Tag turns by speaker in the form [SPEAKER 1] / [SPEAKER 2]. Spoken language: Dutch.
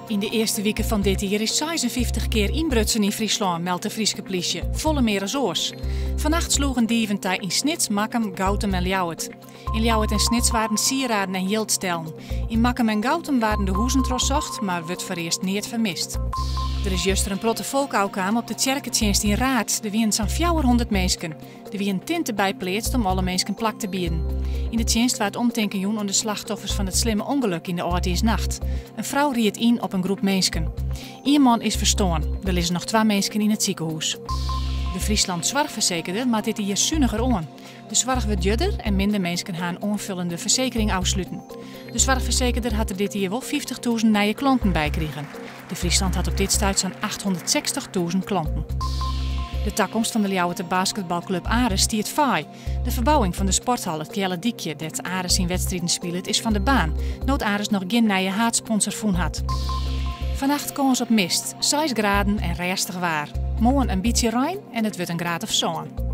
[SPEAKER 1] In de eerste weken van dit jaar is 56 keer inbrutsen in Friesland, meldt de Friese politie. Volle meer als oors. Vannacht sloegen dieven in Snits, Makkum, Gautum en Ljouwert. In Ljouwert en Snits waren sieraden en jildstellen. In Makkum en Gautum waren de hoezen trozocht, maar wordt voor eerst niet vermist. Er is juist een plotte volkauwkamer op de Tjerketjenst in Raad. Er wien zo'n 400 mensen. Er wien tinten bijpleetst om alle mensen plak te bieden. In de tjenst waar het omdenken joen om de slachtoffers van het slimme ongeluk in de oorlogsnacht. Een vrouw riet in op een groep mensen. Eén man is verstoorn. Er liggen nog 2 mensen in het ziekenhuis. De Friesland Zorgverzekerde maakt dit hier zunniger aan. De zorg wordt judder en minder mensen gaan een onvullende verzekering afsluiten. De zorgverzekerder had er dit jaar wel 50.000 nieuwe klanten bij kregen. De Friesland had op dit stuit zo'n 860.000 klanten. De toekomst van de Ljouwerter basketbalclub Ares stiert vaai. De verbouwing van de sporthal, het Kjelle Diekje, dat Ares in wedstrijden speelt, is van de baan. Nood Ares nog geen nieuwe haatsponsor voen had. Vannacht kans op mist, 6 graden en restig waar. Morgen een beetje rein en het wordt een graad of zo'n.